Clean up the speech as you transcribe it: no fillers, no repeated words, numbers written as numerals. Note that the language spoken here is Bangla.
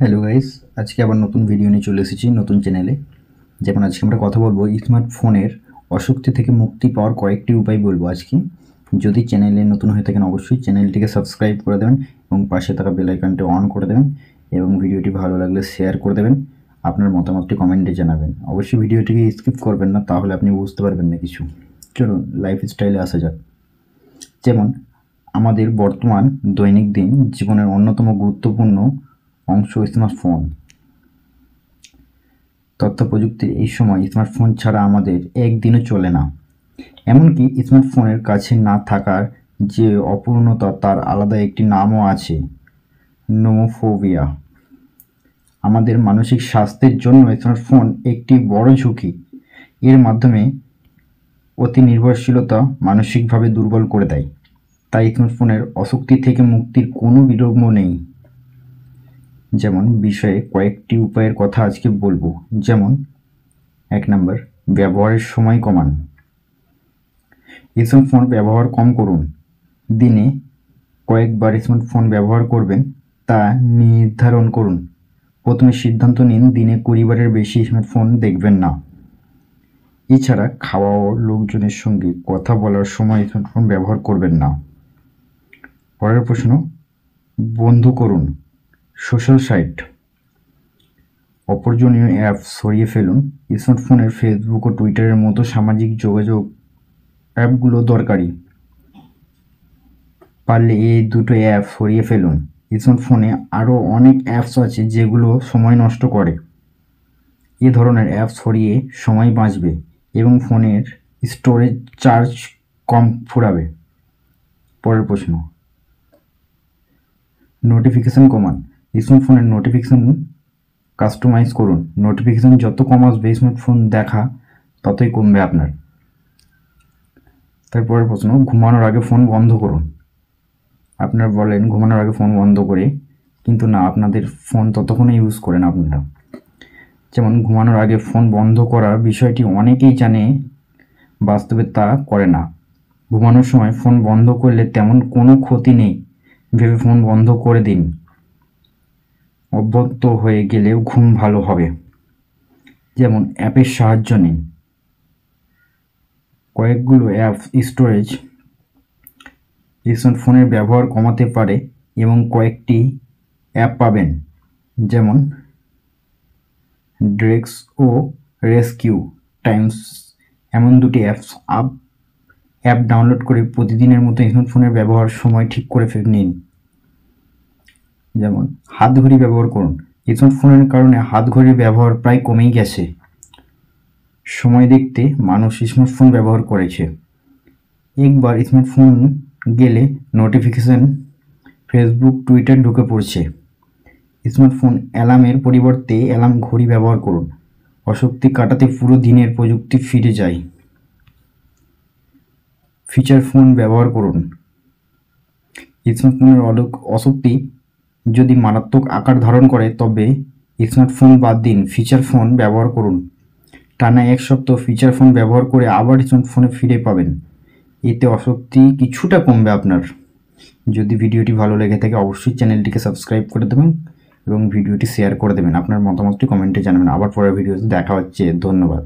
হ্যালো গাইস, আজকে আবার নতুন ভিডিও নিয়ে চলে এসেছি নতুন চ্যানেলে। যেমন আজকে আমরা কথা বলবো স্মার্টফোনের অশক্তি থেকে মুক্তি পাওয়ার কয়েকটি উপায় বলবো আজকে। যদি চ্যানেলে নতুন হয়ে থাকেন অবশ্যই চ্যানেলটিকে সাবস্ক্রাইব করে দেবেন এবং পাশে থাকা বেল আইকনটি অন করে দেবেন এবং ভিডিওটি ভালো লাগলে শেয়ার করে দেবেন। আপনার মতামতটি কমেন্টে জানাবেন। অবশ্যই ভিডিওটিকে স্কিপ করবেন না, তাহলে আপনি বুঝতে পারবেন না কিছু। চলুন লাইফস্টাইলে আসা যাক। যেমন আমাদের বর্তমান দৈনন্দিন জীবনের অন্যতম গুরুত্বপূর্ণ অংশ স্মার্টফোন। তথ্য প্রযুক্তির এই সময় স্মার্টফোন ছাড়া আমাদের একদিনও চলে না। এমনকি স্মার্টফোনের কাছে না থাকার যে অপূর্ণতা, তার আলাদা একটি নামও আছে, নোমোফোবিয়া। আমাদের মানসিক স্বাস্থ্যের জন্য স্মার্টফোন একটি বড় ঝুঁকি। এর মাধ্যমে অতি নির্ভরশীলতা মানসিকভাবে দুর্বল করে দেয়। তাই স্মার্টফোনের আসক্তি থেকে মুক্তির কোনো বিকল্প নেই। যেমন বিষয়ে কয়েকটি উপায়ের কথা আজকে বলবো। যেমন 1 নম্বর, ব্যবহারের সময় কমান। স্মার্টফোন ব্যবহার কম করুন। দিনে কয়েকবার স্মার্টফোন ব্যবহার করবেন তা নির্ধারণ করুন। প্রথমে সিদ্ধান্ত নিন দিনে 20 বারের বেশি স্মার্টফোন দেখবেন না। এছাড়া খাওয়া ও লোকজনের সঙ্গে কথা বলার সময় স্মার্টফোন ব্যবহার করবেন না। পরের প্রশ্ন, বন্ধ করুন সোশ্যাল সাইট। অপ্রয়োজনীয় অ্যাপ সরিয়ে ফেলুন। স্মার্টফোনের ফেসবুক ও টুইটারের মতো সামাজিক যোগাযোগ অ্যাপগুলো দরকারি। পারলে এই দুটো অ্যাপ সরিয়ে ফেলুন। স্মার্টফোনে আরও অনেক অ্যাপস আছে যেগুলো সময় নষ্ট করে। এ ধরনের অ্যাপ সরিয়ে সময় বাঁচবে এবং ফোনের স্টোরেজ চার্জ কম ফুরাবে। পরের প্রশ্ন, নোটিফিকেশান কমান। স্মার্টফোনের নোটিফিকেশান কাস্টমাইজ করুন। নোটিফিকেশান যত কম আসবে স্মার্টফোন দেখা ততই কমবে আপনার। তারপরের প্রশ্ন, ঘুমানোর আগে ফোন বন্ধ করুন। আপনারা বলেন ঘুমানোর আগে ফোন বন্ধ করে, কিন্তু না, আপনাদের ফোন ততক্ষণে ইউজ করেন আপনারা। যেমন ঘুমানোর আগে ফোন বন্ধ করার বিষয়টি অনেকেই জানে, বাস্তবে তা করে না। ঘুমানোর সময় ফোন বন্ধ করলে তেমন কোনো ক্ষতি নেই ভেবে ফোন বন্ধ করে দিন। অভ্যস্ত হয়ে গেলেও ঘুম ভালো হবে। যেমন অ্যাপের সাহায্য নিন। কয়েকগুলো অ্যাপ স্টোরেজ স্মার্টফোনের ব্যবহার কমাতে পারে এবং কয়েকটি অ্যাপ পাবেন, যেমন ড্রেক্স ও রেস্কিউ টাইমস। এমন দুটি অ্যাপ ডাউনলোড করে প্রতিদিনের মতো স্মার্টফোনের ব্যবহার সময় ঠিক করে নিন। যেমন হাত ঘড়ি ব্যবহার করুন। স্মার্টফোনের কারণে হাত ঘড়ির ব্যবহার প্রায় কমেই গেছে। সময় দেখতে মানুষ স্মার্টফোন ব্যবহার করেছে। একবার স্মার্টফোন গেলে নোটিফিকেশান ফেসবুক টুইটার ঢুকে পড়ছে। স্মার্টফোন অ্যালার্মের পরিবর্তে অ্যালার্ম ঘড়ি ব্যবহার করুন। আসক্তি কাটাতে পুরো দিনের প্রযুক্তি ফিরে যায়। ফিচার ফোন ব্যবহার করুন। স্মার্টফোনের আসক্তি যদি মারাত্মক আকার ধারণ করে তবে স্মার্টফোন বাদ দিন, ফিচার ফোন ব্যবহার করুন। টানা 1 সপ্তাহ ফিচার ফোন ব্যবহার করে আবার স্মার্টফোনে ফিরে পাবেন। এতে আসক্তি কিছুটা কমবে আপনার। যদি ভিডিওটি ভালো লেগে থাকে অবশ্যই চ্যানেলটিকে সাবস্ক্রাইব করে দেবেন এবং ভিডিওটি শেয়ার করে দেবেন। আপনার মতামতটি কমেন্টে জানাবেন। আবার পরের ভিডিওতে দেখা হচ্ছে। ধন্যবাদ।